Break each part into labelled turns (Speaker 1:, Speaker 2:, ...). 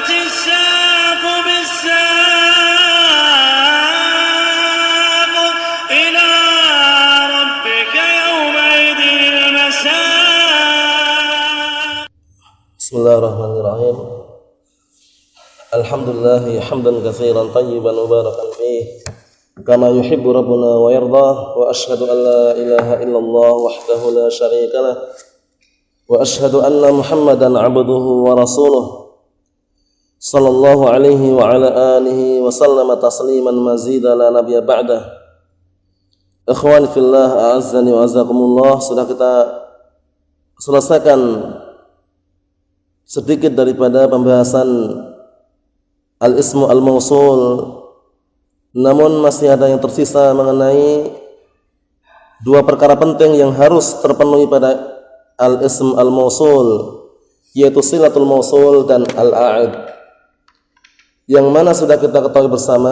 Speaker 1: والتفت الساق بالساق إلى ربك يومئذ المساق.
Speaker 2: Bismillahirrahmanirrahim. Alhamdulillah hamdan katsiran tayyiban mubarakan fih kama yuhibbu rabbuna wa yardah, wa ashhadu an la ilaha illallah wahdahu la syarika lah, wa ashhadu anna Muhammadan abduhu wa rasuluh sallallahu alaihi wa ala alihi wa sallama tasliman mazida la nabiyya ba'dah. Ikhwani fillah, a'azzani wa azzakumullah. Sudah kita selesaikan sedikit daripada pembahasan al-ismu al-mausul, namun masih ada yang tersisa mengenai dua perkara penting yang harus terpenuhi pada al-ism al-mausul, yaitu silatul mausul dan al-a'id, yang mana sudah kita ketahui bersama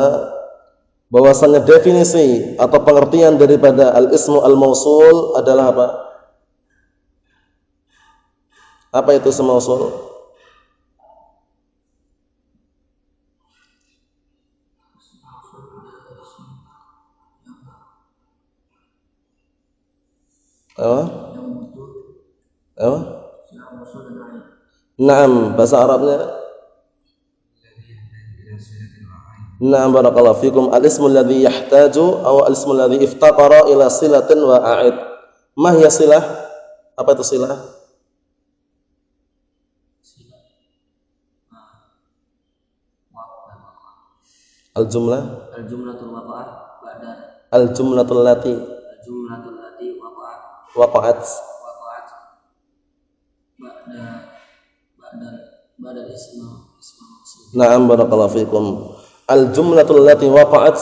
Speaker 2: bahwasanya definisi atau pengertian daripada al-ismu al-mausul adalah apa? Apa itu ism mausul? Apa? Naam, bahasa Arabnya. Naam, barakallahu fikum. Al-ismu alladhi yahtaju atau al-ismu alladhi iftaqara ila silatin wa a'id. Ma hiya silah? Apa itu silah? Al-jumlah?
Speaker 3: Al-jumlatul waqa'ah ba'da
Speaker 2: Al-jumlatul lati waqa'at ba'da isma. Na'am, barakallahu fikum. Al-jumlatul lati waqa'at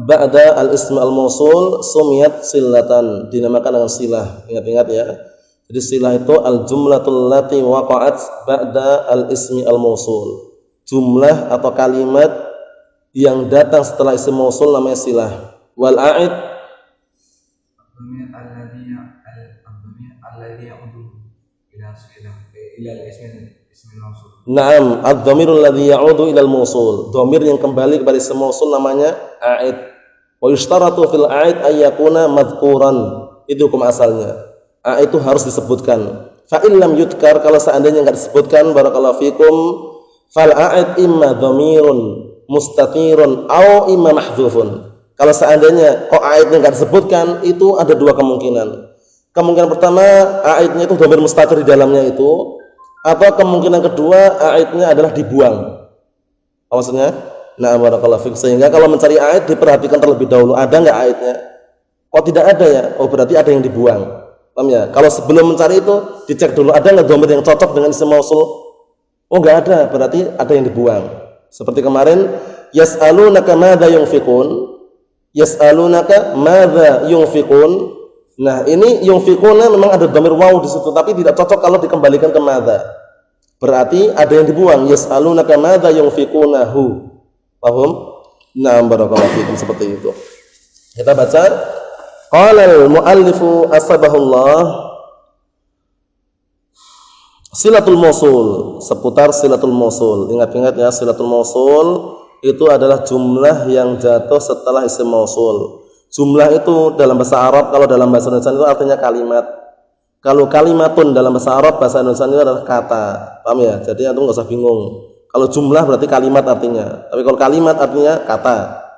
Speaker 2: ba'da al-ism al-mausul sumiyat silatan, dinamakan dengan silah. Ingat-ingat ya. Jadi silah itu al-jumlatul lati waqa'at ba'da al-ismi al-mausul. Jumlah atau kalimat yang datang setelah isim mausul namanya silah. Wal a'id Naam, ad-dhamirul ladzi ya'udu ila al-mausul. Dhamir yang kembali kepada isim mausul namanya a'id. Wa yushtaratu fil a'id ay yakuna madhkuran. Itu hukum asalnya. A'id itu harus disebutkan. Fa in lam yudkar, kalau seandainya enggak disebutkan, barakallahu fikum, fal a'id imma dhamirun mustatirun au imma mahdzufun. Kalau seandainya kok a'idnya enggak disebutkan, itu ada dua kemungkinan. Kemungkinan pertama, a'idnya itu dhamir mustatir di dalamnya itu, atau kemungkinan kedua, a'idnya adalah dibuang. Apa maksudnya? Nah, barakallahu fiik. Sehingga kalau mencari a'id diperhatikan terlebih dahulu, ada enggak a'idnya? Kok tidak ada ya? Oh, berarti ada yang dibuang. Paham ya? Kalau sebelum mencari itu dicek dulu, ada enggak dhamir yang cocok dengan isim mausul? Oh, enggak ada, berarti ada yang dibuang. Seperti kemarin, yas'alunaka madza yunfiqun. Yas'alunaka madza yunfiqun. Nah, ini yunfiquna memang ada dhamir waw di situ, tapi tidak cocok kalau dikembalikan ke madza. Berarti ada yang dibuang. Yas'alunaka madza yunfiqunahu. Paham? Nah, barakallahu fikum, seperti itu. Kita baca. Qala al-muallifu asbahullah. Silatul mausul, seputar silatul mausul. Ingat-ingat ya, silatul mausul itu adalah jumlah yang jatuh setelah isim mausul. Jumlah itu dalam bahasa Arab, kalau dalam bahasa Indonesia itu artinya kalimat. Kalau kalimatun dalam bahasa Arab, bahasa Indonesia itu adalah kata. Paham ya? Jadi antum enggak usah bingung. Kalau jumlah berarti kalimat artinya. Tapi kalau kalimat artinya kata.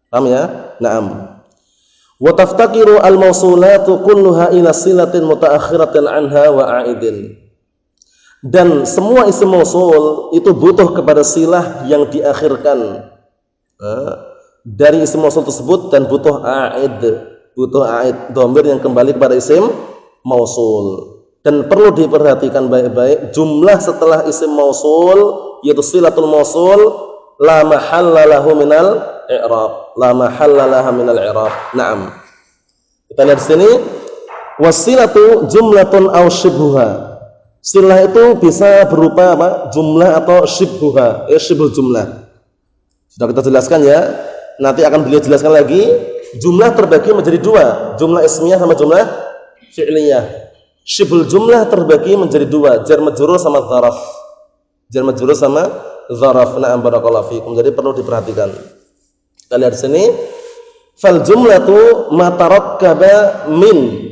Speaker 2: Paham ya? Naam. Wa taftaqiru al-mausulatu kulluha ila silatin mutaakhiratin anha wa a'idin. Dan semua isim mausul itu butuh kepada silah yang diakhirkan dari isim mausul tersebut, dan butuh a'id, dhamir yang kembali kepada isim mausul. Dan perlu diperhatikan baik-baik, jumlah setelah isim mausul yaitu silatul mausul la mahalla lahu minal i'rab, la mahalla laha minal i'rab. Naam. Kita lihat di sini, wasilatu jumlatun aw shibhuha. Silah itu bisa berupa apa? Jumlah atau shibhuha, shibhul jumlah. Sudah kita jelaskan ya. Nanti akan beliau jelaskan lagi. Jumlah terbagi menjadi dua, jumlah ismiyah sama jumlah fi'liyah. Shibhul jumlah terbagi menjadi dua, jar majrur sama dzaraf. Jar majrur sama dzaraf. Na'am barakallahu fikum. Jadi perlu diperhatikan. Kita lihat di sini, fal jumlatu ma tarakkaba min.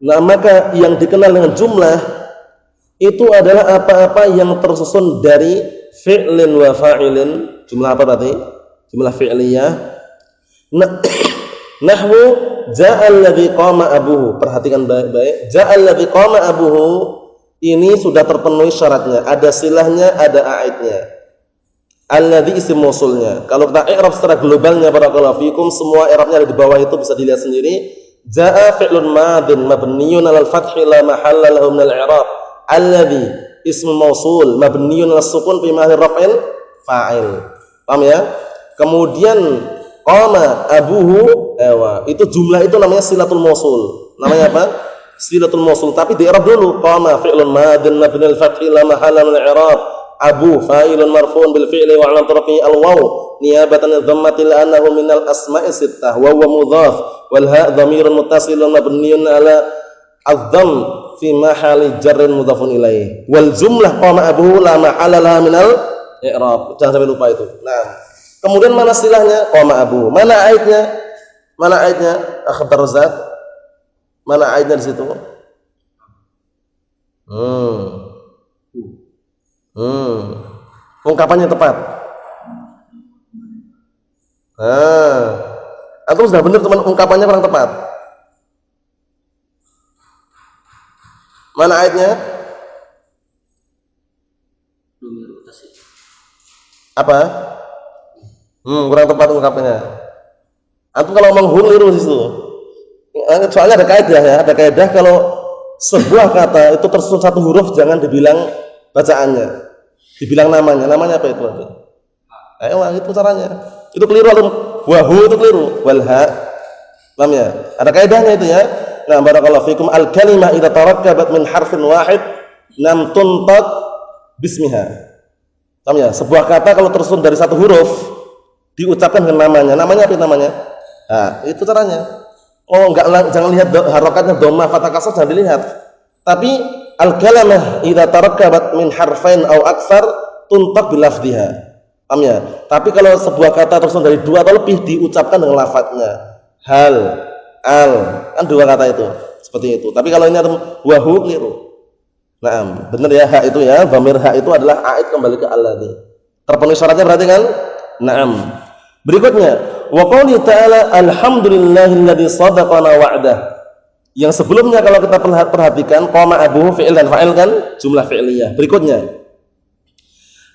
Speaker 2: Nah, maka yang dikenal dengan jumlah itu adalah apa-apa yang tersusun dari fi'lin wa fa'ilin. Jumlah apa berarti? Jumlah fi'liyah. Nahwu ja'al ladzi qama abuhu. Perhatikan baik-baik. Ja'al ladzi qama abuhu ini sudah terpenuhi syaratnya. Ada silahnya, ada a'idnya. Alladzi isim mausulnya. Kalau kita i'rab secara globalnya barakallahu fikum, semua i'rabnya ada di bawah itu bisa dilihat sendiri. Jaa fi'lun madin mabniyun 'alal fathi la mahalla lahu min al-i'rab. Alladzi ismu mausul mabniyun 'alas sukun fi mahalli raf'in fa'il. Paham ya? Kemudian qama abuhu, itu jumlah itu namanya silatul mausul. Namanya apa? Silatul mausul. Tapi di i'rab dulu. Qama fi'lun madin mabniyun 'alal fathi la mahalla min al-i'rab. Abu fa'ilun marfu'un bil fi'li wa 'alam tarfi al-waw niyabatan dhammatil annahu minal asma'i sittah wa huwa mudhaf wal ha' dhamirun muttasilun mabniun 'ala adh-dhamm fi mahalli jarrin mudhafun ilaih. Wal jumlah qama abu la mahalla laha minal i'rab. Jangan sampai lupa itu. Nah, kemudian mana silahnya? Qama abu. Mana aidnya? Mana aidnya? Akhbar Razak. Mana aidnya di situ? Ungkapannya tepat. Atau sudah benar teman, ungkapannya kurang tepat. Mana ayatnya? Apa? Kurang tepat ungkapannya. Atau kalau menghulu di situ. Soalnya ada kaidah ya, ada kaidah kalau sebuah kata itu tersusun satu huruf jangan dibilang bacaannya. Dibilang namanya apa itu? Itu caranya. Itu keliru atau wahu itu keliru. Walha, paham ya? Ada kaidahnya itu ya. Nah, barakallahu fikum, al kalimah idza tarakkabat min harfin wahid nam tuntaq bismiha. Paham ya? Sebuah kata kalau tersusun dari satu huruf diucapkan dengan namanya. Namanya apa namanya? Nah, itu caranya. Oh, jangan lihat harokatnya dhammah fathah kasrah, jangan dilihat. Tapi al-kalamah idza tarakkabat min harfain aw aktsar tuntaq bi lafdhiha. Paham ya? Tapi kalau sebuah kata tersusun dari dua atau lebih diucapkan dengan lafadznya. Hal, al, kan dua kata itu. Seperti itu. Tapi kalau ini ada wahu keliru. Naam, benar ya, hak itu ya, dhamir hak itu adalah aid kembali ke alladzi. Terpenuhi syaratnya berarti kan? Naam. Berikutnya, wa qouli ta'ala alhamdulillahilladzi shadaqana wa'dah. Yang sebelumnya kalau kita perhatikan qama abuhu fi'il dan fa'il kan jumlah fi'liyah. Berikutnya,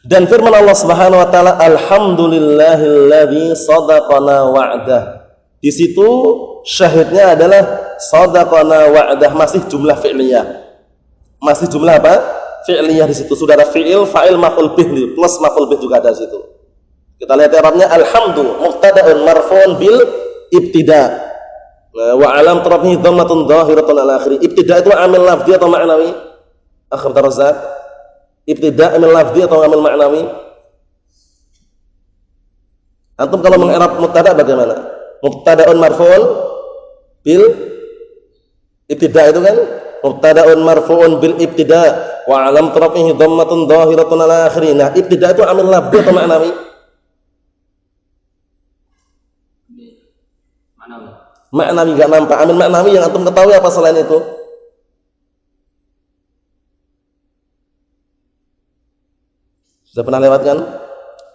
Speaker 2: dan firman Allah Subhanahu wa taala alhamdulillahilladzi shadaqana wa'dah. Di situ syahidnya adalah shadaqana wa'dah, masih jumlah fi'liyah. Masih jumlah apa? Fi'liyah di situ. Sudah ada fi'il, fa'il, maf'ul bih plus maf'ul bih juga ada di situ. Kita lihat i'rabnya alhamdu mubtada'un marfu'un bil ibtida'. Nah, wa alam tarafhi dhammatun dhahiratun ala akhiri. Ibtida' itu amil lafzi atau ma'nawi? Akhir Tarazak. Ibtida' amil lafzi atau amil ma'nawi? Antum kalau mengi'rab mubtada' bagaimana? Mubtada'un marfu'un bil ibtida' itu kan? Mubtada'un marfu'un bil ibtida' wa alam tarafhi dhammatun dhahiratun ala akhiri. Nah, ibtida' itu amil lafzi atau ma'nawi? Maknawi, enggak nampak. Amil maknawi yang antum ketahui apa selain itu? Sudah pernah lewat kan?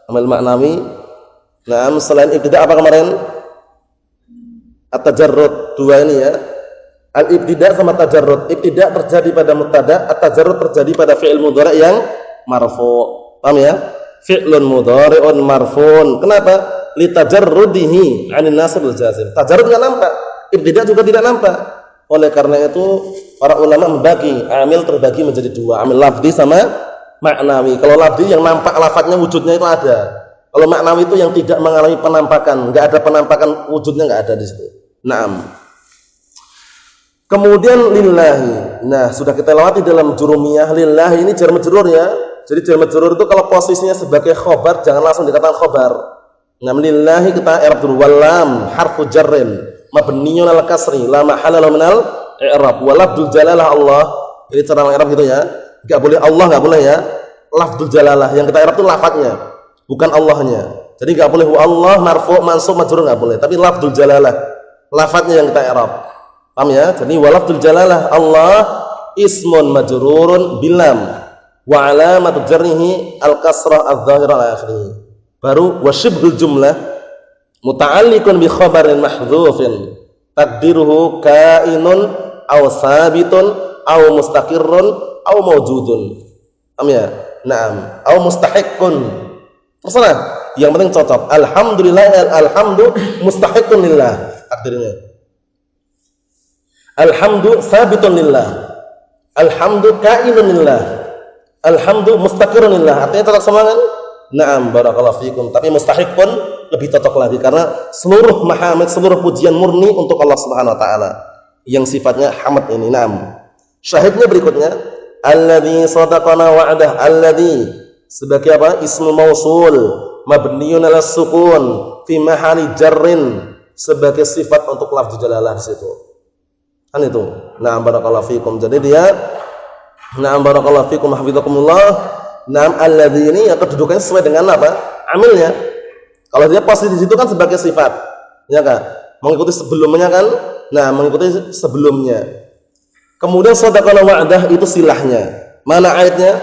Speaker 2: Amil maknawi. Nah, selain ibtida' apa kemarin? At-tajarrud, dua ini ya. Al-ibtida' sama tajarrud. Ibtida' terjadi pada mubtada', at-tajarrud terjadi pada fi'il mudhari' yang marfu'. Paham ya? Fi'lun mudhari'un marfu'un. Kenapa? Litajarrudihi 'anil nasib wal jazim. Tajarrud enggak nampak, ibtida' juga tidak nampak. Oleh karena itu para ulama membagi amil terbagi menjadi dua, amil lafzi sama maknawi. Kalau lafzi yang nampak lafadznya wujudnya itu ada. Kalau maknawi itu yang tidak mengalami penampakan, enggak ada penampakan wujudnya, enggak ada di situ. Naam. Kemudian lillahi. Nah, sudah kita lewati dalam jurumiyah. Lillahi ini jar majrur ya. Jadi jar majrur itu kalau posisinya sebagai khobar jangan langsung dikatakan khobar. Nah, lillahi kita i'rab dulu. Walam harfu jarrin mabniyun al kasri la mahalla lahu minal i'rab. Wa lafdzul jalalah Allah. Ini cara i'rab gitu ya. Enggak boleh Allah, enggak boleh ya. lafdzul jalalah. Yang kita i'rab itu lafadznya, bukan Allahnya. Jadi nggak boleh Allah marfu' mansub majrur, nggak boleh. Tapi lafdzul jalalah, lafadznya yang kita i'rab. Paham ya? Jadi wa lafdzul jalalah Allah ismun majrurun bilam wa alamatu jarrihi al-kasrah adz-dzahirah ala akhirih. Baru wa syibhul jumlah muta'alliqun bi khabarin mahdhufin taqdiruhu kainun aw sabitun aw mustaqirrun aw mawjudun. Paham ya? Naam, aw mustahiqqun. Terserah, yang penting cocok. Alhamdulillah, alhamdu mustahiqqun lillah. Takdirnya. Alhamdu sabitun lillah. Alhamdu kainun lillah. Alhamdu mustaqirrun lillah. Artinya cocok semua kan? Naam, barakallahu fikum. Tapi mustahiqqun lebih cocok lagi karena seluruh mahamid, seluruh pujian murni untuk Allah Subhanahu wa taala yang sifatnya hamd ini. Naam. Syahidnya berikutnya, alladzi sadaqana wa'dah. Alladzi sebagai apa? Ismu mausul mabniun 'ala sukun fi mahali jarrin, sebagai sifat untuk lafdz jalalah di situ. Kan itu. Naam, barakallahu fikum. Jadi dia naam, barakallahu fikum hafizakumullah. Naam, alladzi ini ya kedudukannya sesuai dengan apa? Amilnya. Kalau dia posisi di situ kan sebagai sifat, ya kan? Mengikuti sebelumnya kan? Nah, mengikuti sebelumnya. Kemudian sadaqana wa'dah itu silahnya. Mana ayatnya?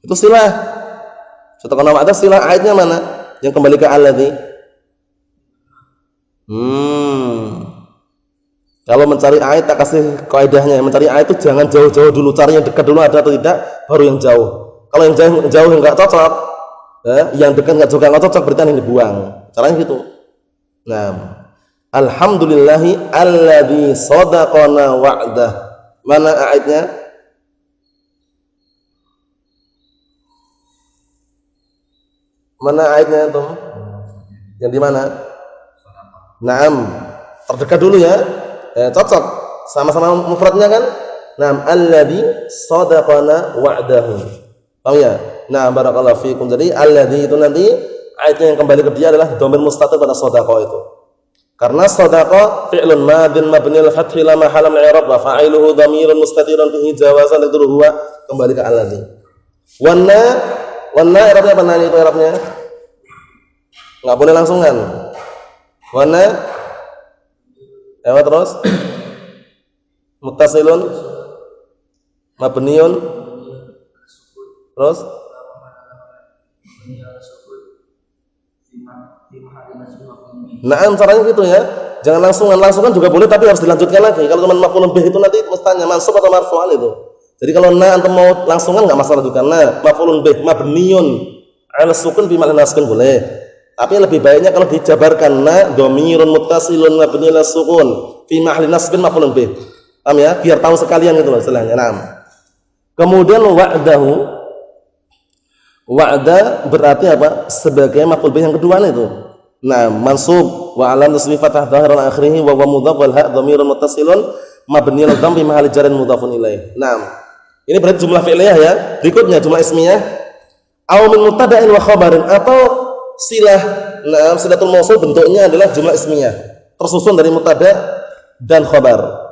Speaker 2: Itu silah. Sadaqana wa'dah silah, ayatnya mana? Yang kembali ke alladzi. Kalau mencari ayat tak kasih kaidahnya. Mencari ayat itu jangan jauh-jauh dulu, cari yang dekat dulu ada atau tidak, baru yang jauh. Kalau yang jauh enggak cocok, yang dekat enggak juga enggak cocok, berarti yang dibuang. Caranya gitu. Nah, alhamdulillahi alladzi sadaqana wa'dah. Mana ayatnya? Mana ayatnya itu? Yang di mana? Naam, terdekat dulu ya. Cocok, sama-sama mufradnya kan? Naam, alladzi sadaqana wa'dahu. Paham ya? Nah, barakallahu fikum. Jadi alladzi itu nanti ayatnya yang kembali ke dia adalah dhamir mustatir pada shadaqah itu. Karena shadaqah fi'lun madin mabni al-fathi la mahala min i'rab wa fa'iluhu dhamirun mustatirun fihi jawazan itu huwa, kembali ke alladzi. Wanna i'rabnya apa nanya itu i'rabnya? Enggak boleh langsungan. Wanna terus muttasilun mabniun terus nah, caranya gitu ya. Jangan langsungan juga boleh, tapi harus dilanjutkan lagi. Kalau teman maf'ulun bih itu nanti mustanya mansub atau marfu'an itu. Jadi kalau antum mau langsungan enggak masalah juga. Maf'ulun bih mabniun 'ala sukun bi ma'na nasbin boleh. Tapi lebih baiknya kalau dijabarkan dhamirun muttasilun mabniun 'ala sukun fi mahalli nasbin maf'ulun bih. Paham ya? Biar tahu sekalian gitu loh istilahnya. Naam. Kemudian wa'dahu. Wa'da berarti apa? Sebagai maf'ul bih yang kedua itu. Nah, mansub wa alam tasrif fathah dhahir al akhirih wa mudhaf wal ha dhamirun muttasilun mabniun 'ala dhammi mahalli jarrin mudhafun ilaih. Naam. Ini berarti jumlah fi'liyah ya. Berikutnya jumlah ismiyah. Aw min mubtada'in wa khabarin, atau silah. Nah, silatul mausul bentuknya adalah jumlah ismiyah, tersusun dari mubtada dan khabar.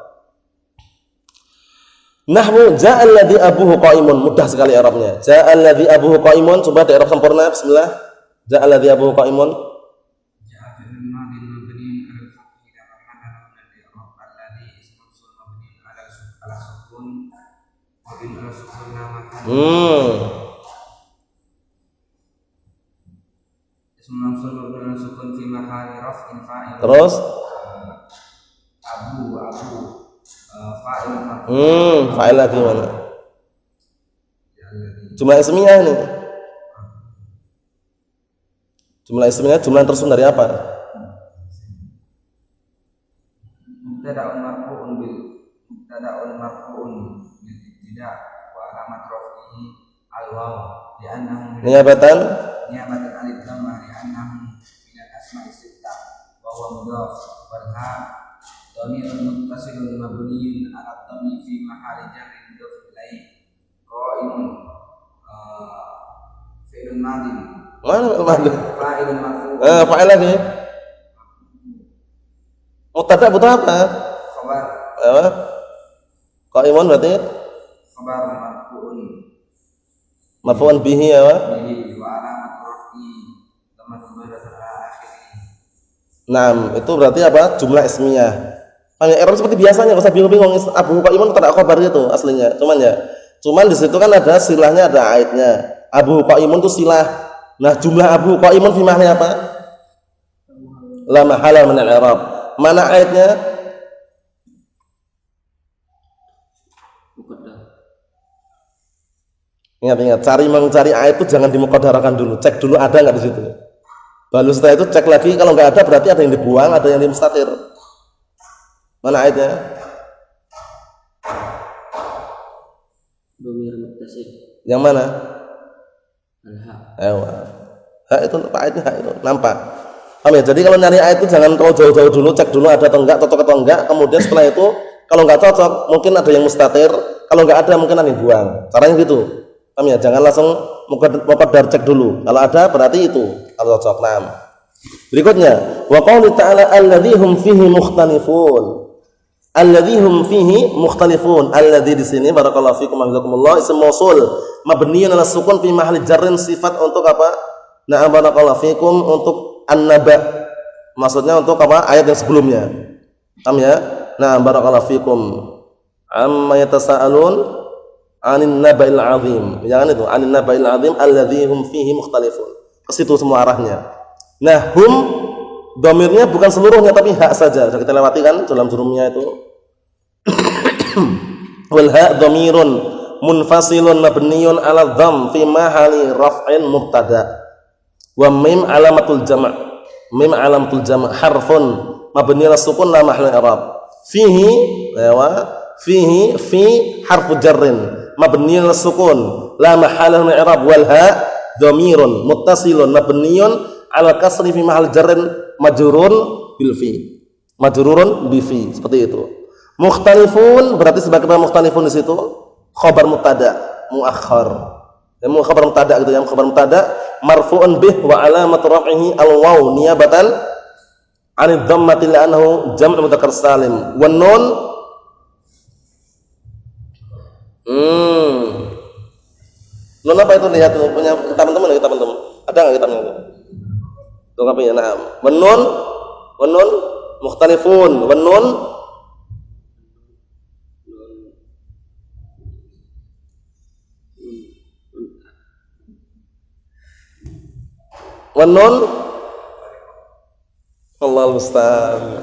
Speaker 2: Nahwu ja'al ladzi abuhu qa'imun, mudah sekali i'rabnya. Ja'al ladzi abuhu qa'imun, coba di i'rab sempurna, bismillah. Ja'al ladzi abuhu qa'imun. Terus fa'il lagi mana? Jumlah ismiyah nih. Jumlah ismiyah jumlah yang tersusun dari apa?
Speaker 3: Mubtada'un marfu'un bil tidak wa alamat raf'ihi al-waw li'annahu
Speaker 2: niyabatan
Speaker 3: alif dhammah li'annahu min al-asma'i sittah wa huwa mudhaf wal ha dhamirun muttasilun mabniun 'ala dhammi fi mahalli jarrin mudhaf ilaih qa'imun fi'lun madhi
Speaker 2: mana madhi
Speaker 3: fa'ilun marfu'
Speaker 2: fa'il lagi mubtada butuh apa?
Speaker 3: khabar
Speaker 2: Qaimun berarti
Speaker 3: khabar marfu'un
Speaker 2: marfu'un bihi ya Pak?
Speaker 3: bihi wa alamat rafi dhammatun dzahiratan ala akhirih.
Speaker 2: Naam, itu berarti apa? Jumlah ismiyah. Hanya error seperti biasanya, enggak usah bingung-bingung. Abu Qaimun tidak khabar itu aslinya. Cuman di situ kan ada silahnya, ada aidnya. Abu Qaimun itu silah. Nah, jumlah Abu Qaimun fi mahali apa? La mahala min al-i'rab. Mana aidnya? Ingat, mencari ayat itu jangan dimuqaddarakan dulu, cek dulu ada nggak di situ. Baru setelah itu cek lagi, kalau nggak ada berarti ada yang dibuang, ada yang dimustatir. Mana ayatnya?
Speaker 3: Dhamir muttasil.
Speaker 2: Yang mana?
Speaker 3: Al-ha.
Speaker 2: Ha itu ayatnya, ha itu nampak. Paham ya? Jadi kalau nyari ayat itu jangan terlalu jauh-jauh dulu, cek dulu ada atau enggak, cocok atau enggak. Kemudian setelah itu kalau nggak cocok, mungkin ada yang mustatir. Kalau nggak ada, mungkin ada yang buang. Caranya gitu. Paham ya? Jangan langsung muqaddar, cek dulu. Kalau ada berarti itu kalau cocok. Nah, berikutnya wa qauli ta'ala alladzi hum fihi mukhtalifun. Alladzi hum fihi mukhtalifun. Alladzi di sini barakallahu fikum hafizakumullah ism mausul mabniun 'ala sukun fi mahalli jarrin, sifat untuk apa? Na'am barakallahu fikum untuk an-naba. Maksudnya untuk apa? Ayat yang sebelumnya. Paham ya? Na'am barakallahu fikum. Amma yatasaalun 'anin naba'il 'azim. Jangan itu, 'anin naba'il 'azim alladzi hum fihi mukhtalifun. Ke situ semua arahnya. Nah, hum dhamirnya bukan seluruhnya tapi hak saja. Sudah kita lewati kan dalam jurumnya itu. Wal ha dhamirun munfasilun mabniun 'ala dhamm fi mahali raf'in mubtada. Wa mim alamatul jama'. Mim alamatul jama' harfun mabni 'ala sukun la mahalla i'rab. Fihi fihi fi harfu jarrin mabni 'ala sukun la mahalla min i'rab wal ha dhamirun muttasilun mabniun 'ala kasri fi mahall jarrin majrurun bil fi. Majrurun bi fi, seperti itu. Mukhtalifun berarti sebagai mukhtalifun di situ khabar mubtada muakhkhar. Ya khabar mubtada gitu ya, khabar mubtada marfu'un bih wa alamat raf'ihi al-waw niyabatan 'anil dhammati li'annahu jam' mudzakkar salim. Wan nun nun apa itu, lihat tuh punya kitab teman-teman, ada enggak kitabnya itu? Tuh kapan ya? Naam. Wan nun mukhtalifun. Wan nun Allahu musta'an.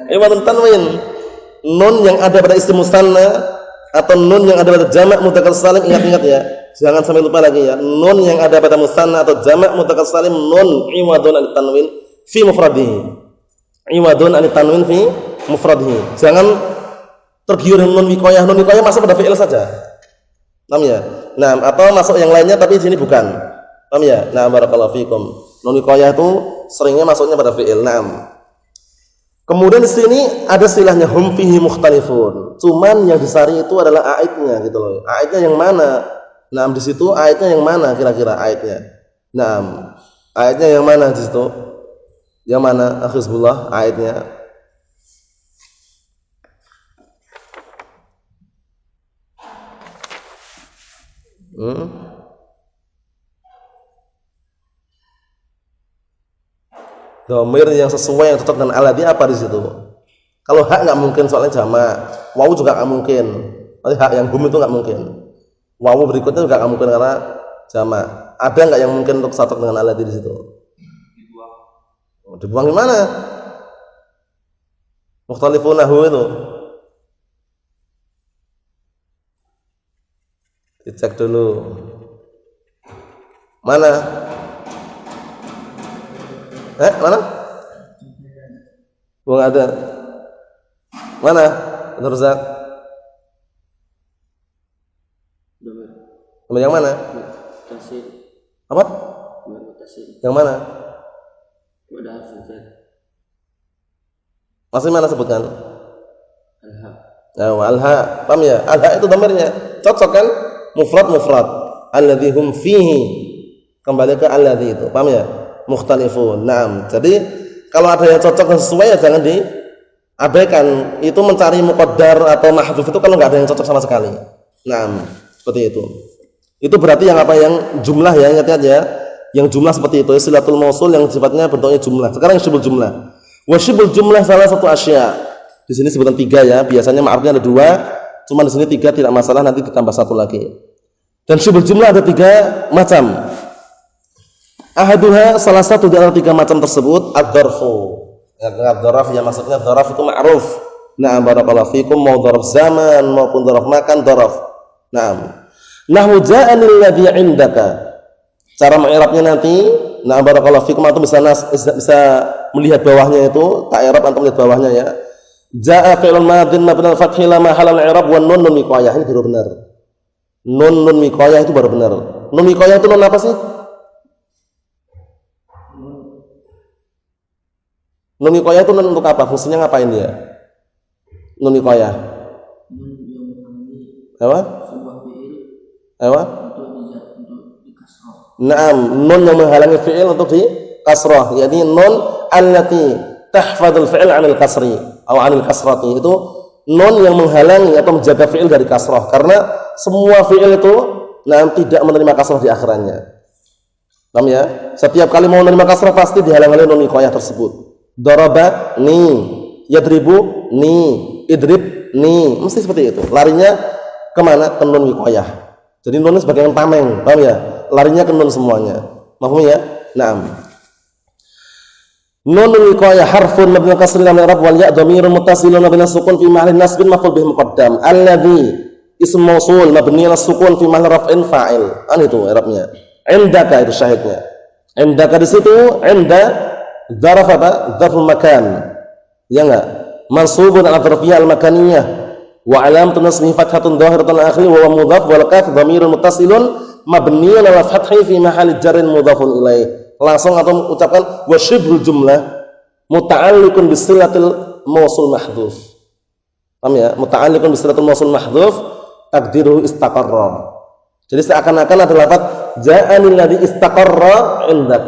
Speaker 2: Iwadun tanwin. Nun yang ada pada isim musanna atau nun yang ada pada jamak mudzakkar salim, ingat-ingat ya. Jangan sampai lupa lagi ya. Nun yang ada pada musanna atau jamak mudzakkar salim, nun iwadun an tanwin fi mufradihi. Iwadun an tanwin fi mufradihi. Jangan tergiur nun wiqayah. Nun wiqayah masuk pada fi'il saja. Paham ya? Nah, atau masuk yang lainnya tapi di sini bukan. Paham ya? Nah, barakallahu fikum. Nun wiqayah itu seringnya masuknya pada fi'il. Naam. Kemudian di sini ada istilahnya hum fihi mukhtalifun. Cuman yang disari itu adalah aidnya gitu loh. Aidnya yang mana? Nah, di situ aidnya yang mana kira-kira aidnya? Nah, aidnya yang mana di situ? Yang mana? Akhizbullah aidnya. Dhamir yang sesuai yang cocok dengan alladzi apa di situ? Kalau hak nggak mungkin soalnya jamak, wawu juga nggak mungkin. Nanti hak yang hum itu nggak mungkin. Wawu berikutnya juga nggak mungkin karena jamak. Ada nggak yang mungkin untuk cocok dengan alladzi di situ? Dibuang gimana? Mukhtalifunahu itu. Dicek dulu. Mana? Mana? Buang ada. Mana? Terusak. Yang mana? Apa? Yang mana? Masih mana sebutkan? Al-ha. Paham ya? Al-ha itu dhamirnya. Cocok kan? Mufrad. Alladzi hum fihi. Kembali ke alladzi itu. Paham ya? Mukhtalifun. Naam. Jadi kalau ada yang cocok dan sesuai ya Abaikan, itu mencari muqaddar atau mahdhuf itu kalau nggak ada yang cocok sama sekali. Nah, seperti itu. Itu berarti yang apa, yang jumlah ya, ingat ya. Yang jumlah seperti itu, silatul mausul yang sifatnya bentuknya jumlah. Sekarang syibul jumlah. Wa syibul jumlah salah satu asya. Di sini sebutan 3 ya. Biasanya ma'rufnya ada 2, cuma di sini 3 tidak masalah, nanti ditambah 1 lagi. Dan syibul jumlah ada 3 macam. Ahaduha, salah satu di antara 3 macam tersebut ad-dzarfu. Ad-dzaraf ya, maksudnya dzaraf itu ma'ruf. Na'am barakallahu fikum, mau dzaraf zaman maupun dzaraf makan dzaraf. Na'am. Nahwu ja'anil ladzi 'indaka. Cara mengi'rabnya nanti, na'am barakallahu fikum, antum bisa melihat bawahnya itu, tak i'rab antum lihat bawahnya ya. Ja'a fi'lun madin mabni al-fathi la mahalla al-i'rab wa nun wiqayah. Ini baru benar. Nun wiqayah itu baru benar. Nun wiqayah itu nun apa sih? Nun wiqayah itu nun untuk apa? Fungsinya ngapain dia? Nun wiqayah. Apa? Apa? Naam, nun yang menghalangi fi'il untuk di kasrah, yakni nun allati tahfadzul fi'il 'anil kasri atau 'anil kasrati. Itu nun yang menghalangi atau menjaga fi'il dari kasrah, karena semua fi'il itu tidak menerima kasrah di akhirannya. Paham ya? Setiap kali mau menerima kasrah pasti dihalangi oleh nun wiqayah tersebut. Daraba ni, yadribu ni, idrib ni, mesti seperti itu. Larinya kemana? Ke nun wiqayah. Jadi nun sebagai yang tameng, paham ya? Larinya ke nun semuanya. Paham ya? Naam. Nun wiqayah harfun mabni kasri lam i'rab wal ya' dhamirun muttasilun mabni sukun fi mahallin nasbin maf'ul bih muqaddam. Alladzi ism mausul mabni ala sukun fi mahall raf'in fa'il. Itu i'rabnya. Indaka itu syahidnya. Indaka di situ, inda dzaraf apa? Dzarful makan. Ya enggak? Mansubun ala dzarfiyah al-makaniyah. Wa alamatun nasbihi fathatun dhahiratun akhir wa mudhaf wal kaf dhamirun muttasilun mabniun ala fathi fi mahalli jarrin mudhafun ilaih. Langsung atau ucapkan wa syibhul jumlah muta'alliqun bisilatil mausul mahdhuf. Paham ya? Muta'alliqun bisilatil mausul mahdhuf taqdiruhu istaqarra. Jadi seakan-akan ada lafaz ja'anil ladzi istaqarra indak.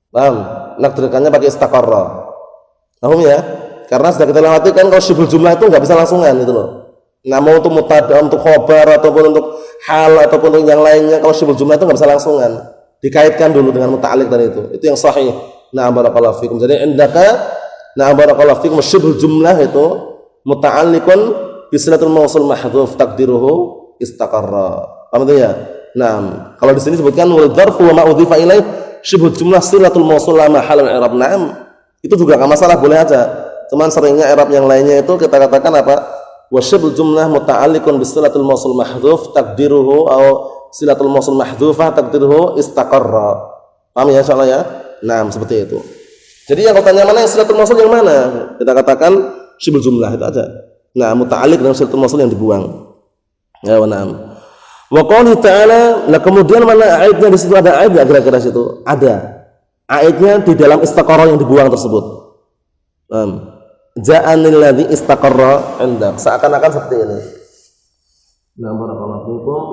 Speaker 2: Paham? Nakdirkannya pakai istaqarra. Paham ya? Karena sudah kita lewati kan, kalau syibhul jumlah itu enggak bisa langsungan itu loh. Nah, mau untuk mutada, untuk khobar ataupun untuk hal ataupun untuk yang lainnya, kalau syibhul jumlah itu enggak bisa langsungan. Dikaitkan dulu dengan muta'alliq tadi itu yang sahih. Na'am barakallahu fikum. Jadi indaka na'am barakallahu fikum syibhul jumlah itu muta'alliqun bisilatul mausul mahdhuf taqdiruhu istaqarra. Paham itu ya? Naam. Kalau di sini disebutkan wal dzarfu wa ma udhifa ilaih syibhul jumlah silatul mausul la mahalla al-i'rab. Naam. Itu juga enggak masalah, boleh aja. Cuman seringnya i'rab yang lainnya itu kita katakan apa? Wa syibhul jumlah muta'alliqun bisilatul mausul mahdhuf taqdiruhu au silatul mausul mahdhufah taqdiruhu istaqarra. Paham ya insyaallah ya? Nah, seperti itu. Jadi yang tanya mana yang silatul mausul yang mana? Kita katakan syibhul jumlah itu aja. Nah, muta'alliq dengan silatul mausul yang dibuang. Ya, na'am. Wa qouli ta'ala, nah kemudian mana aidnya di situ, ada aid enggak kira-kira situ? Ada. Aidnya di dalam istaqarra yang dibuang tersebut. Ja'anil ladzi istaqarra indak. Seakan-akan seperti ini. Nah, barakallahu fikum.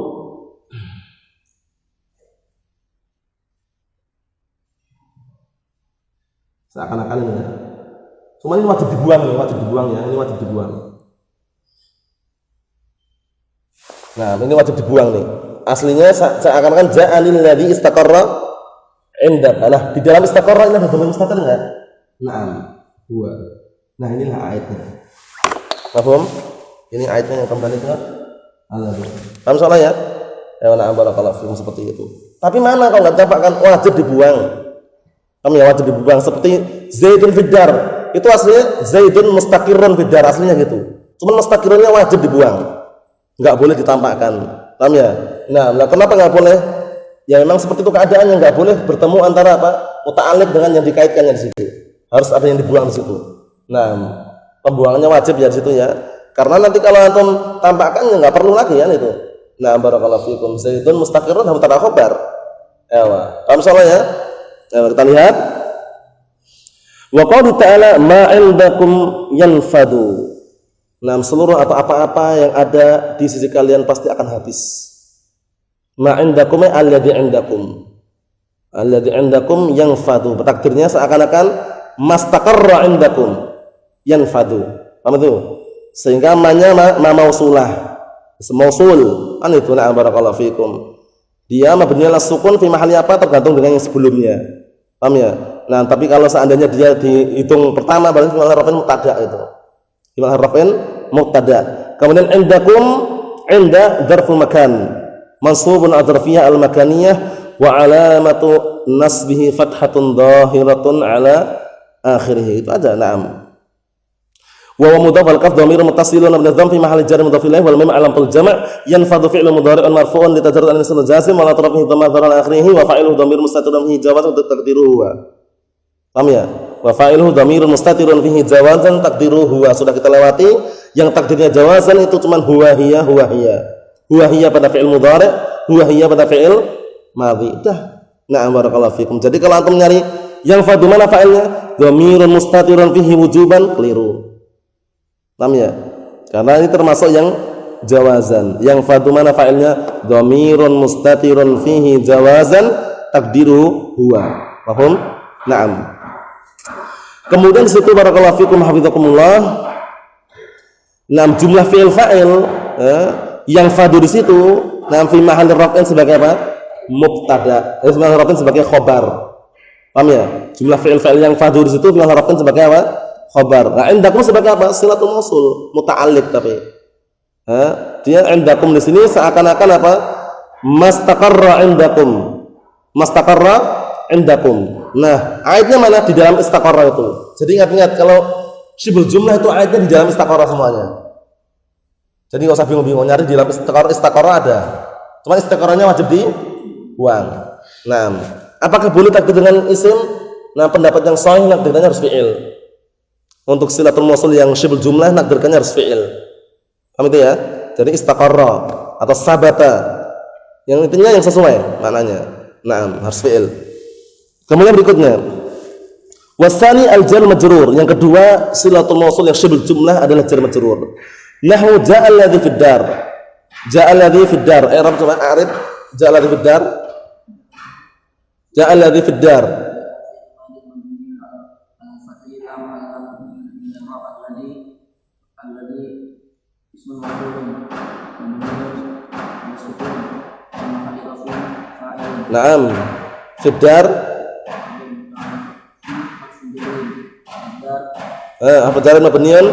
Speaker 2: Seakan-akan ini ya. Cuma ini wajib dibuang ya, ini wajib dibuang. Nah, ini wajib dibuang nih. Aslinya seakan-akan ja'anil ladzi istaqarra indak. Nah, di dalam istaqarra ini ada dhamir mustatir enggak? Naam, dua. Nah, inilah ayatnya. Paham? Ini ayatnya yang kembali ke Allah. Paham soalnya ya? Ya, na'am barakallahu fikum, seperti itu. Tapi mana kalau enggak tampakkan wajib dibuang? Kamu ya wajib dibuang, seperti Zaidun fiddar. Itu aslinya Zaidun mustaqirrun fiddar, aslinya gitu. Cuma mustaqirrunnya wajib dibuang. Enggak boleh ditampakkan. Paham ya? Nah, kenapa enggak boleh? Ya memang seperti itu keadaannya, enggak boleh bertemu antara apa? Muta'alliq dengan yang dikaitkannya di situ. Harus ada yang dibuang di situ. Nah, pembuangannya wajib ya di situ ya. Karena nanti kalau antum tampakkan ya enggak perlu lagi kan itu. Nah, barakallahu fikum. Zaidun mustaqirrun mubtada khabar. Ewa. Paham soalnya ya? Nah, kita lihat. Wa qala ta'ala ma 'indakum yanfadu. Nah, seluruh atau apa-apa yang ada di sisi kalian pasti akan habis. Ma 'indakum alladzi 'indakum. Alladzi 'indakum yanfadu. Takdirnya seakan-akan mastaqarra 'indakum. yanfadu. Paham itu? Sehingga ma-nya ma mausulah. Mausul. An itu na'am barakallahu fikum. Dia mabni ala sukun fi mahalli apa tergantung dengan yang sebelumnya. Paham ya? Nah, tapi kalau seandainya dia dihitung pertama berarti fi'il raf'in mubtada itu. Fi'il raf'in mubtada. Kemudian indakum inda dzarful makan. Mansubun adzarfiyah al-makaniyah wa alamatu nasbihi fathatun dhahiratun ala akhirih. Itu aja, na'am. Wa mudhaf wal kaf dhamir muttasilun min adh-dhamm fi mahalli jar mudhaf ilayhi wal mim alatul jam' yanfadhu fi'lun mudhari'un marfu'un li tajarrud an ism jazim wa la tarafihi dhamma dhara akhirih wa fa'iluhu dhamir mustatirun fihi jawazan taqdiruhu. Paham ya? Wa fa'iluhu dhamirun mustatirun fihi jawazan taqdiruhu. Sudah kita lewati yang takdirnya jawazan itu cuman huwa hiya huwa hiya. Huwa hiya pada fi'il mudhari', huwa hiya pada fi'il madhi. Dah. Na'am barakallahu fikum. Jadi kalau antum nyari yang fadu mana fa'ilnya? Dhamirun mustatirun fihi wujuban, keliru. Paham ya? Karena ini termasuk yang jawazan. Yang fadu mana fa'ilnya? Dhamirun mustatirun fihi jawazan takdiru huwa. Paham? Naam. Kemudian di situ barakallahu fikum hafizakumullah. Naam, jumlah fi'il fa'il yang fadu di situ naam fi mahalli raf'in sebagai apa? Mubtada. Sebagai raf'in sebagai khobar. Paham ya? Jumlah fi'il fa'il yang fadu di situ fi mahalli raf'in sebagai apa? Khobar. Nah, indakum sebagai apa? Silatul mausul, muta'alliq tapi. Dia indakum di sini seakan-akan apa? Mastaqarra indakum. Mastaqarra indakum. Nah, ayatnya mana? Di dalam istaqarra itu. Jadi ingat-ingat kalau syibul jumlah itu ayatnya di dalam istaqarra semuanya. Jadi enggak usah bingung-bingung nyari di dalam istaqarra ada. Cuma istaqarranya wajib dibuang. Nah, apakah boleh takdir dengan isim? Nah, pendapat yang sahih takdirnya harus fi'il. Untuk silatul mausul yang syibul jumlah nakdirkannya harus fi'il. Paham itu ya? Jadi istaqarra atau sabata. Yang intinya yang sesuai maknanya. Naam, harus fi'il. Kemudian berikutnya. Wasani al-jar majrur. Yang kedua, silatul mausul yang syibul jumlah adalah jar majrur. Nahwu ja'al ladzi fid dar. Ja'al ladzi fid dar. I'rab coba a'rib ja'al ladzi fid dar. Ja'al ladzi fid dar. Naam, fiddar. Apa jalan mabniyan?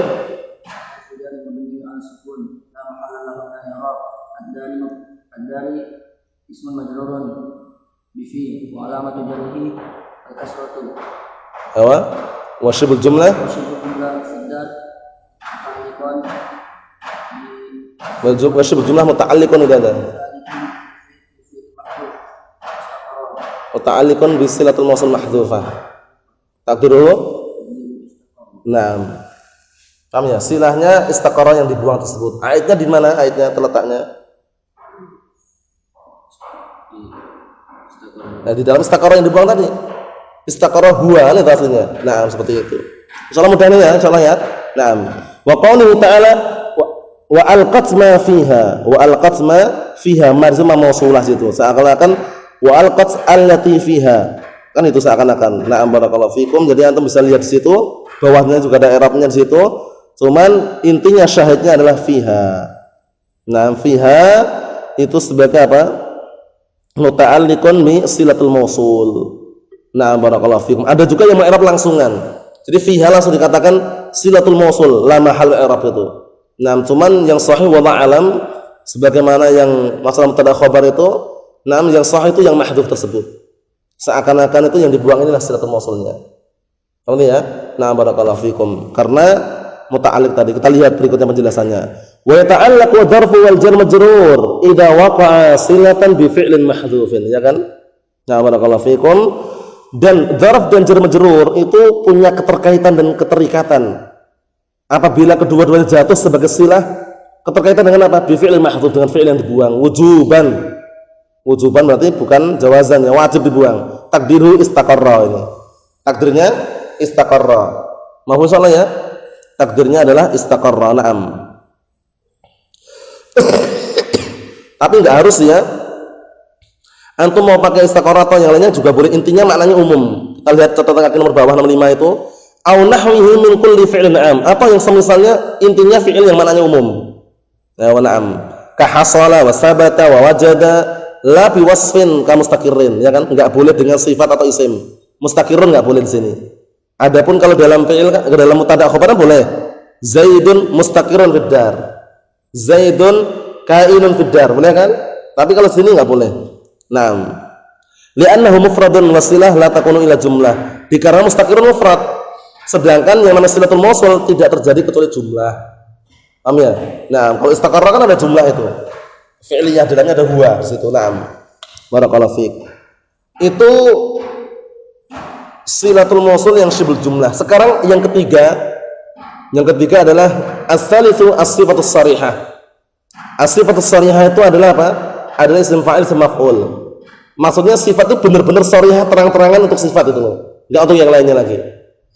Speaker 2: Ismun majrurun bifi wa alamatu jarrihi al-kasratu. Apa? Wa syibul jumlah? Wa syibul jumlah fiddar muta'alliqun wa syibul jumlah muta'alliqun idza muta'alliqun bi silatul mausul mahdhufah. Takdiruhu? Naam. Paham ya? Silahnya istaqarra yang dibuang tersebut. Ayatnya di mana ayatnya terletaknya? Nah, di dalam istaqarra yang dibuang tadi. Istaqarra huwa itu aslinya. Naam, seperti itu. Insyaallah mudah ini ya, insyaallah ya. Naam. Wa qawluhu ta'ala wa alqat ma fiha. Wa alqat ma fiha marzuma mausulah situ. Seakan-akan wa alqat allati fiha. Kan itu seakan-akan. Na'am barakallahu fikum. Jadi antum bisa lihat di situ, bawahnya juga ada i'rabnya di situ. Cuman intinya syahidnya adalah fiha. Nah, fiha itu sebagai apa? Muta'alliqun bi silatul mausul. Na'am barakallahu fikum. Ada juga yang i'rab langsungan. Jadi fiha langsung dikatakan silatul mausul, la mahal i'rab itu. Nah, cuman yang sahih wallahu alam sebagaimana yang masalah mubtada khabar itu, naam yang sahih itu yang mahdhuf tersebut. Seakan-akan itu yang dibuang inilah silatul mausulnya. Paham ya? Nah, barakallahu fikum. Karena muta'alliq tadi. Kita lihat berikutnya penjelasannya. Wa yata'allaq wa dzarfu wal jar majrur idza waqa'a silatan bi fi'lin mahdhufin, ya kan? Nah, barakallahu fikum. Dan dzarf dan jar majrur itu punya keterkaitan dan keterikatan. Apabila kedua-duanya jatuh sebagai silah, keterkaitan dengan apa? Bi fi'lin mahdhuf, dengan fi'il yang dibuang. Wujuban. Wujuban berarti bukan jawazan, ya wajib dibuang. Takdiru istaqarra ini. Takdirnya istaqarra. Mahfuz insyaallah ya. Takdirnya adalah istaqarra. Naam. Tapi enggak harus ya. Antum mau pakai istaqarra atau yang lainnya juga boleh. Intinya maknanya umum. Kita lihat catatan kaki nomor bawah 65 itu. Au nahwihi min kulli fi'lin 'am, atau yang semisalnya intinya fi'il yang maknanya umum. Ya wa na'am. Ka hasala wa sabata wa wajada la bi wasfin ka mustaqirrin, ya kan? Enggak boleh dengan sifat atau isim. Mustaqirrun enggak boleh di sini. Adapun kalau dalam fi'il, dalam mubtada' khabar boleh. Zaidun mustaqirrun fid dar. Zaidun kainun fid dar, boleh kan? Tapi kalau di sini enggak boleh. Naam. Li'annahu mufradun wasilah la takunu ila jumlah. Dikarenakan mustaqirrun mufrad. Sedangkan yang namanya silatul mausul tidak terjadi kecuali jumlah. Paham ya? Nah, kalau istaqarra kan ada jumlah itu. Fi'liyah dalamnya ada huwa di situ. Naam. Barakallahu fiik. Itu silatul mausul yang syibul jumlah. Sekarang yang ketiga. Yang ketiga adalah as-salisu as-sifatus sharihah. As-sifatus sharihah itu adalah apa? Adalah isim fa'il isim maf'ul. Maksudnya sifat itu benar-benar sharihah, terang-terangan untuk sifat itu loh. Enggak untuk yang lainnya lagi.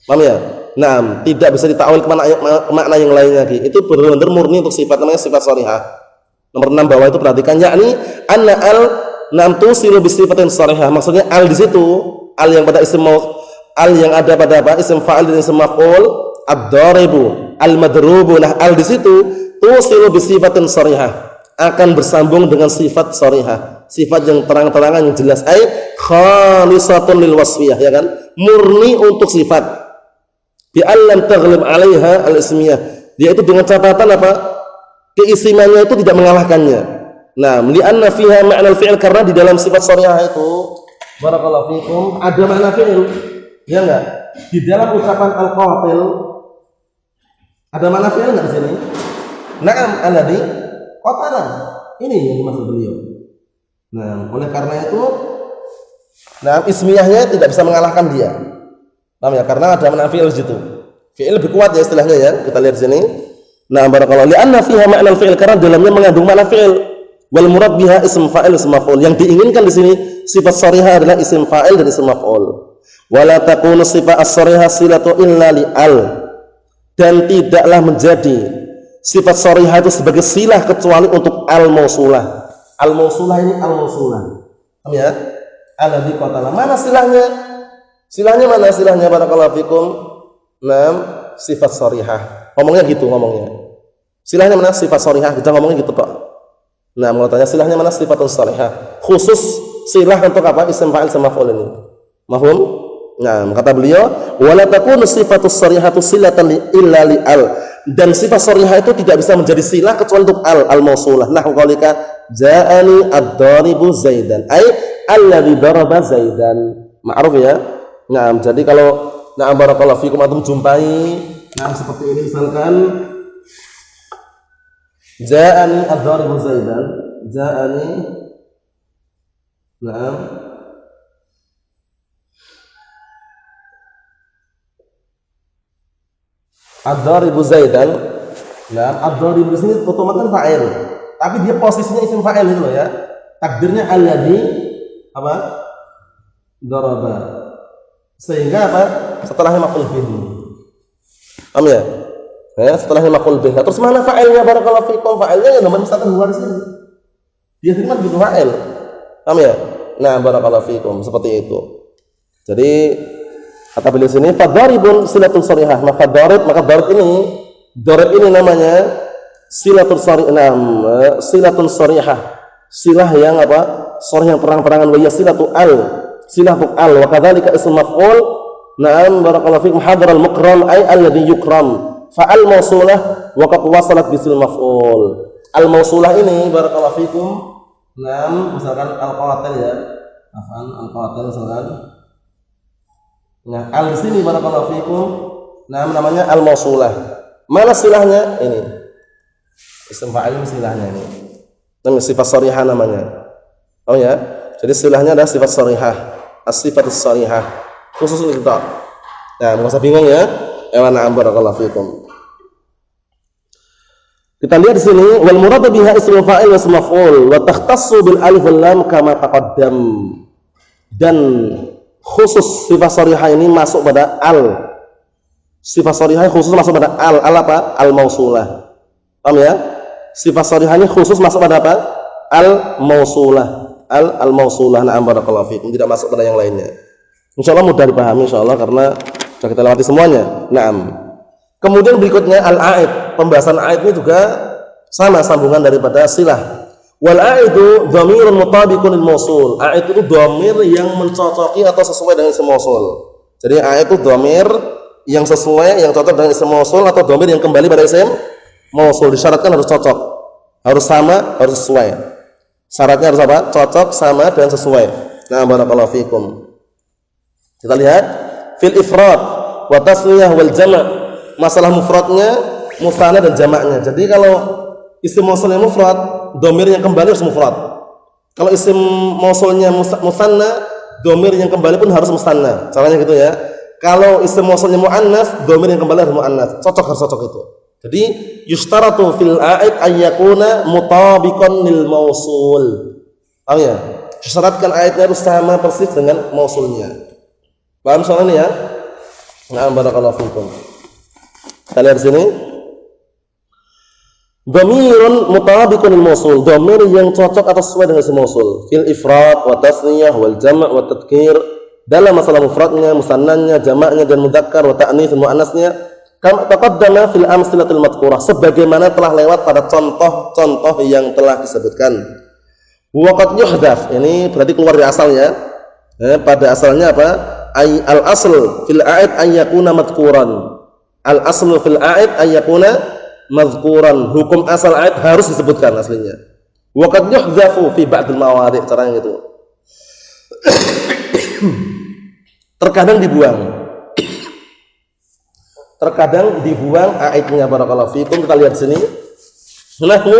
Speaker 2: Paham ya? Nah, tidak bisa ditakwil ke makna yang lain lagi. Itu benar-benar murni untuk sifat, namanya sifat sharihah. Nomor 6 bawah itu perhatikan, yakni anna al nam tusilu bi sifatin sharihah. Maksudnya al di situ, al yang pada isim al yang ada pada apa? Isim fa'il dan isim maf'ul, ad-daribu, al-madrubu. Nah, al di situ tusilu bi sifatin sharihah, akan bersambung dengan sifat sharihah. Sifat yang terang-terangan, yang jelas, ai khalisatun lil wasfiyah, ya kan? Murni untuk sifat. Bi allam taghlib 'alaiha al-ismiyah, yaitu dengan catatan apa? Keistimewaan itu tidak mengalahkannya. Nah, li'anna fiha ma'na al-fi'l, karena di dalam sifat sharihah itu barakallahu fikum ada makna fi'il. Ya enggak? Di dalam ucapan al-qatil ada makna fi'il enggak di sini? Na'am, alladhi qatala. Ini yang dimaksud beliau. Nah, oleh karena itu nah ismiyahnya tidak bisa mengalahkan dia. Paham ya? Karena ada makna fi'il di situ. Fi'il lebih kuat ya istilahnya ya. Kita lihat di sini. Nah, barakallahu li'anna fiha ma'na al-fi'il, karena dalamnya mengandung makna fi'il. Wal murad biha ism fa'il ism maf'ul. Yang diinginkan di sini sifat sharihah adalah isim fa'il dan isim maf'ul. Wala takunu sifat as-sharihah silatu illa li al. Dan tidaklah menjadi sifat sharihah itu sebagai silah kecuali untuk al-mausulah. Al-mausulah ini al-mausulah. Paham ya? Alladzi qatala. Mana silahnya? Silahnya mana silahnya? Barakallahu fikum. Naam, sifat sharihah. Ngomongnya gitu ngomongnya. Silahnya mana? Sifat sharihah. Kita ngomongnya gitu kok. Nah, mau tanya silahnya mana? Sifatun sharihah. Khusus silah untuk apa? Isim fa'il sama maf'ul ini. Mahum? Nah, kata beliau, wala takunu sifatus sharihatu silatan illa li al. Dan sifat sharihah itu tidak bisa menjadi silah kecuali untuk al-mausulah. Nah, qaulika ja'ani ad-daribu zaidan. Ai alladzi daraba zaidan. Ma'ruf ya? Nah, jadi kalau nah barakallahu fikum antum jumpai nah seperti ini misalkan ja'ani ad-daribu zaidan, ja'ani nah ad-daribu zaidan. Nah, ad-daribu di sini otomatis fa'il. Tapi dia posisinya isim fa'il itu loh ya. Takdirnya alladzi apa? Daraba. Sehingga apa? Setelahnya maf'ul bih. Paham ya? Ya, setelahnya maf'ul bih. Terus mana fa'ilnya? Barakallahu fikum. Fa'ilnya yang nomor misalkan luar sini. Dia sini kan begitu fa'il. Paham ya? Nah, barakallahu fikum, seperti itu. Jadi kata beliau sini fadharibun silatul sharihah. Maka darib ini namanya silatul sharihah. Silatul sharihah. Silah yang apa? Sharih yang terang-terangan, wa silatu al. Silatul al wa kadzalika ism maf'ul. Na'am barakallahu fikum hadaral mukram ay alladhi yukram. Fa al mausulah wa qad wasalat bisil maf'ul. Al mausulah ini barakallahu fikum. Na'am misalkan al qawatil ya. Afan al qawatil misalkan. Nah, al sini barakallahu fikum. Nah, namanya al mausulah. Mana silahnya? Ini. Isim fa'il silahnya ini. Namanya sifat sharihah namanya. Oh ya. Jadi silahnya adalah sifat sharihah. As-sifatus sharihah. Khusus untuk kita. Nah, enggak usah bingung ya. Na'am barakallahu fikum. Kita lihat di sini wal murad biha ismul fa'il wa ismul maf'ul wa takhtassu bil alif wal lam kama taqaddam. Dan khusus sifat sharihah ini masuk pada al. Sifat sharihah khusus masuk pada al apa? Al mausulah. Paham ya? Sifat sharihahnya khusus masuk pada apa? Al mausulah. Al mausulah. Na'am barakallahu fikum. Tidak masuk pada yang lainnya. Insyaallah mudah dipahami insyaallah karena Sudah kita lewati semuanya. Naam. Kemudian berikutnya al-a'id. Pembahasan a'id ini juga sama sambungan daripada silah. Wal a'idu dhamirun mutabiqun lil mausul. A'id itu dhamir yang mencocoki atau sesuai dengan isim mausul. Jadi a'id itu dhamir yang sesuai, yang cocok dengan isim mausul atau dhamir yang kembali pada isim mausul. Disyaratkan harus cocok. Harus sama, harus sesuai. Syaratnya harus apa? Cocok, sama dan sesuai. Nah, barakallahu fikum. Kita lihat fil ifrad wa tasniyah wal jama'. Masalah mufradnya, musanna dan jamaknya. Jadi kalau isim mausulnya mufrad, dhamir yang kembali harus mufrad. Kalau isim mausulnya musanna, dhamir yang kembali pun harus musanna. Caranya gitu ya. Kalau isim mausulnya muannats, dhamir yang kembali harus muannats. Cocok, harus cocok itu. Jadi yushtaratu fil a'id ay yakuna mutabiqan lil mausul. Paham ya? Disyaratkan a'idnya harus sama persis dengan mausulnya. Paham soal ini ya? Nah, barakallahu fikum. Kita lihat di sini. Dhamirun mutabiqun lil mausul, dhamir yang cocok atau sesuai dengan isim mausul. Fil ifrad wa tasniyah wal jama' wa tadhkir. Dalam masalah mufradnya, musannanya, jamaknya dan mudzakkar wa ta'nits dan muannasnya, kama taqaddama fil amsilatil madhkurah, sebagaimana telah lewat pada contoh-contoh yang telah disebutkan. Wa qad yuhdaf, ini berarti keluar dari asalnya. Pada asalnya apa? Al asl fil a'id ay yakuna madhkuran. Al aslu fil a'id ay yakuna madhkuran. Hukum asal a'id harus disebutkan aslinya. Wa qad yuhdhafu fi ba'dil mawadi', caranya gitu. Terkadang dibuang a'idnya, barakallahu fikum. Kita lihat sini. Nahnu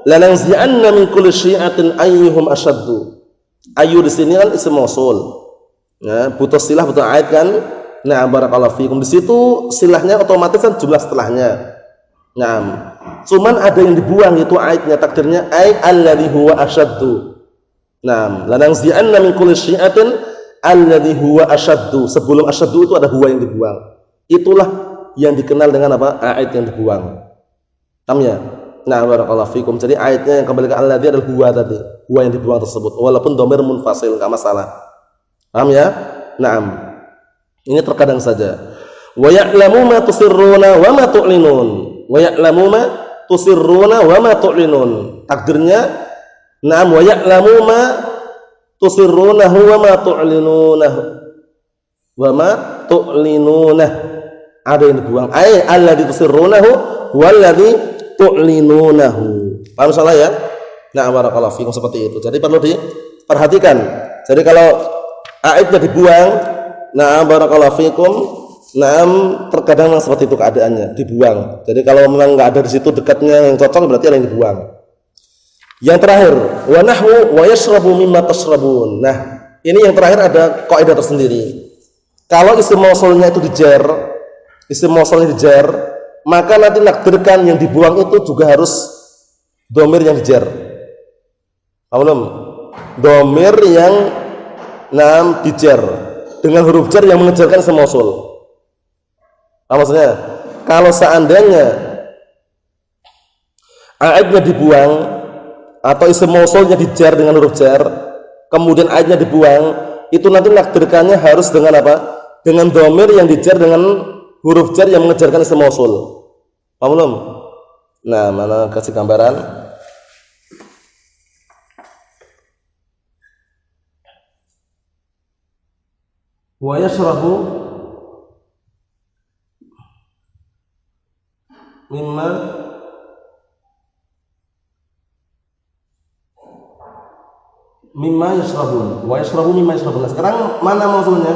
Speaker 2: lananzi'anna min kulli syi'atin ayyuhum ashaddu. Ayu di sini kan isim mausul. Ya, butuh silah, butuh a'id kan? Nah, barakallahu fikum. Di situ silahnya otomatis kan jumlah setelahnya. Nah, cuman ada yang dibuang, itu a'idnya, takdirnya ay alladhi huwa ashaddu. Nah, lananzi'anna min kulli syi'atin alladhi huwa ashaddu. Sebelum ashaddu itu ada huwa yang dibuang. Itulah yang dikenal dengan apa? A'id yang dibuang. Paham ya? Nah, barakallahu fikum. Jadi a'idnya yang kembali ke alladhi adalah huwa tadi. Huwa yang dibuang tersebut. Walaupun dhamir munfasil, enggak masalah. Paham ya? Naam. Ini terkadang saja. Wa ya'lamu ma tusirruna wa ma tu'linun. Wa ya'lamu ma tusirruna wa ma tu'linun. Takdirnya na'am, wa ya'lamu ma tusirrunahu wa ma tu'linunahu. Wa ma tu'linunah. Ada yang dibuang. Ai alladzi tusirrunahu walladzi tu'linunahu. Paham salah ya? Nah, barakallahu fikum, seperti itu. Jadi perlu diperhatikan. Jadi kalau a'idnya dibuang, nah barakallahu fikum, nah terkadang memang seperti itu keadaannya, dibuang. Jadi kalau memang nggak ada di situ dekatnya yang cocok, berarti ada yang dibuang. Yang terakhir, wa nahwu wa yashrabu mimma tashrabun. Nah, ini yang terakhir ada kaidah tersendiri. Kalau isim mausulnya itu dijar, isim mausulnya dijar, maka nanti nakdirkan yang dibuang itu juga harus dhamir yang dijar. Paham? Dhamir yang dijar dengan huruf jar yang mengejarkan isim mausul. Apa maksudnya? Kalau seandainya a'idnya dibuang atau isim mausulnya dijar dengan huruf jar, kemudian a'idnya dibuang, itu nanti nakdirkannya harus dengan apa? Dengan dhamir yang dijar dengan huruf jar yang mengejarkan isim mausul. Paham belum? Nah, mana kasih gambaran? Wa yashrabu mimma yashrabun. Wa yashrabu mimma yashrabun. Nah, sekarang mana mausulnya?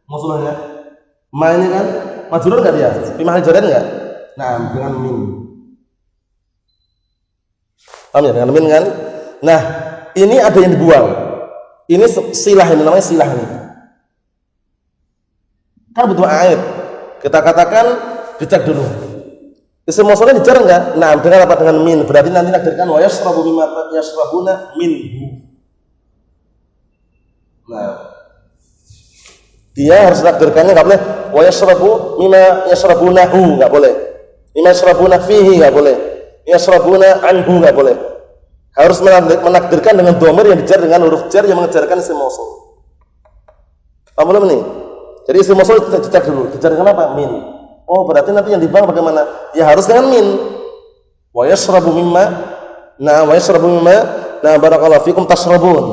Speaker 2: Mausulnya ma ini kan majrur enggak dia? Fi mahall jar enggak? Nah, dengan min. Paham ya, dengan min kan? Nah, ini ada yang dibuang. Ini silah, ini namanya silah ini. Kan butuh a'id. Kita katakan dicek dulu. Isim mausulnya dijar enggak? Nah, dengan apa? Dengan min. Berarti nanti nakdirkan wa yashrabu mimma yashrabuna minhu. Nah, dia harus nakdirkannya enggak boleh wa yashrabu mimma yashrabunahu, enggak boleh. Mimma yashrabuna fihi enggak boleh. Yashrabuna anhu enggak boleh. Harus menakdirkan dengan dhamir yang dijar dengan huruf jar yang mengejarkan isim mausul. Paham belum nih? Jadi isim mausul kita cek dulu. Dijar dengan apa? Min. Oh, berarti nanti yang dibang bagaimana? Ya harus dengan min. Wa yashrabu mimma. Nah, wa yashrabu mimma. Nah, barakallahu fikum tashrabun.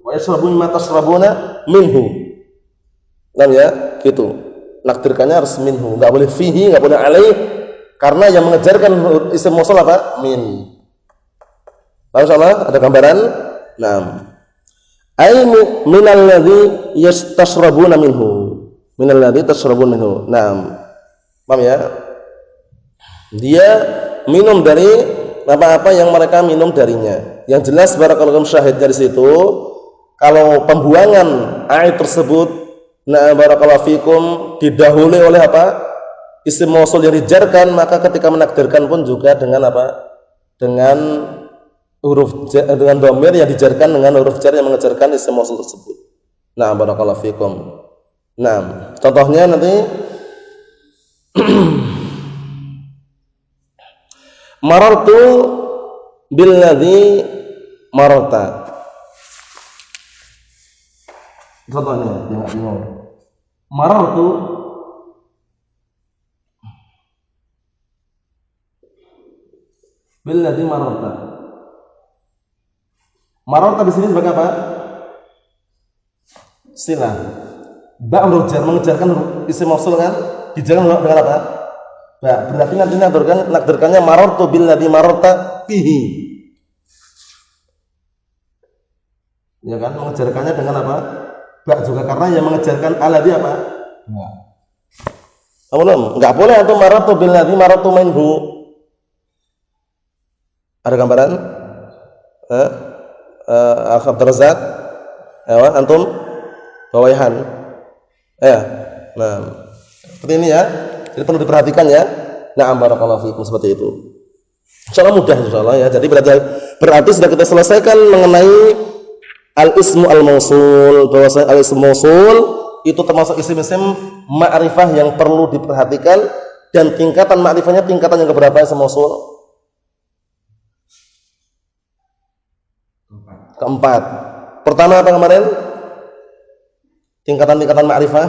Speaker 2: Wa yashrabu mimma tashrabuna minhu. Nah ya, gitu. Nakdirkannya harus minhu. Enggak boleh fihi, enggak boleh alaih. Karena yang mengejarkan isim mausul apa? Min. Paham insyaallah? Ada gambaran? Naam. Ai minal ladzi yastashrabuna minhu. Minal ladzi tashrabuna minhu. Naam. Paham ya? Dia minum dari apa-apa yang mereka minum darinya. Yang jelas barakallahu syahid dari situ, kalau pembuangan air tersebut, nah barakallahu fikum, didahului oleh apa? Isim mausul yang dijarkan, maka ketika menakdirkan pun juga dengan apa? Dengan huruf jar, dengan dhamir yang dijarkan dengan huruf jar yang mengejarkan isim mausul tersebut. Nah, barakallahu fikum. Nah, contohnya nanti marartu billadzi mararta. Contohnya, jangan bingung. Marartu billadzi mararta. Mararta di sini sebagai apa? Silah. Ba huruf jar mengejarkan isim mausul kan? Dijarkan dengan apa? Ba. Berarti nanti nakdirkannya marartu billadzi mararta fihi. Ya kan? Mengejarkannya dengan apa? Ba juga karena yang mengejarkan alladzi apa? Ba. Enggak boleh atau marartu billadzi marartu minhu. Ada gambaran? Abdur Razak, antum bawaihan, nah seperti ini ya, jadi perlu diperhatikan ya. Na'am barakallahu fiikum, seperti itu. Insyaallah mudah insyaallah ya. Jadi berarti sudah kita selesaikan mengenai al-ismu al-mausul, bahwasanya al-ismu mausul itu termasuk isim-isim ma'rifah yang perlu diperhatikan, dan tingkatan ma'rifahnya tingkatan yang keberapa isim mausul? Keempat. Pertama apa kemarin? Tingkatan-tingkatan ma'rifah.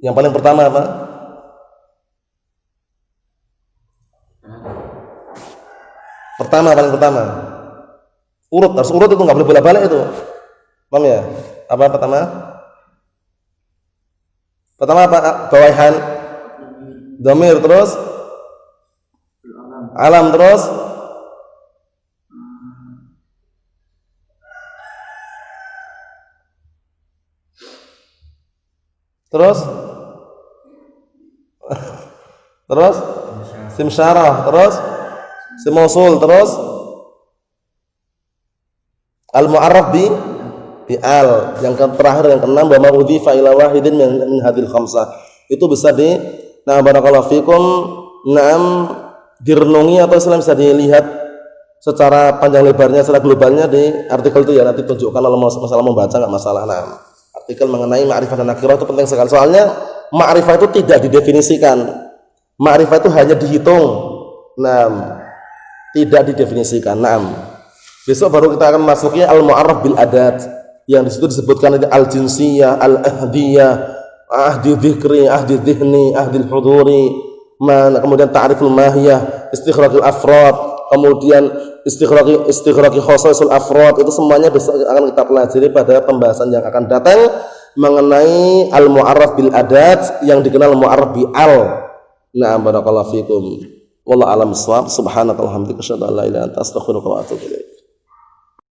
Speaker 2: Yang paling pertama apa? Paling pertama. Urut, harus urut itu, nggak boleh bolak-balik itu. Paham ya? Apa pertama? Pertama apa? Bawaihan. Dhamir terus? Alam terus? Terus sim syarah, terus sim mausul, terus al mu'arraf bi al, yang terakhir yang keenam, wa ma udhifa ila wahidin min hadhil khamsah. Itu bisa di barakallahu fikum direnungi atau Islam bisa dilihat secara panjang lebarnya, secara globalnya di artikel itu ya, nanti tunjukkan kalau masalah membaca enggak masalah. Artikel mengenai ma'rifah dan nakirah itu penting sekali. Soalnya ma'rifah itu tidak didefinisikan. Ma'rifah itu hanya dihitung. Tidak didefinisikan. Besok baru kita akan masuknya al-mu'arraf bil adat, yang disitu disebutkan al-jinsiyah, al-ahdiyah, ahdi dzikri, ahdi dzihni, ahdi huduri, kemudian ta'riful mahiyah, istikhrajul afrad, kemudian istikhraqi khasaisul afrad. Itu semuanya besok akan kita pelajari pada pembahasan yang akan datang mengenai al-mu'arraf bil adat yang dikenal mu'arraf bi al. Na'am barakallahu fikum. Wallahu a'lam bissawab. Subhanakallahumma wa bihamdika asyhadu an la ilaha illa anta astaghfiruka wa atubu ilaik.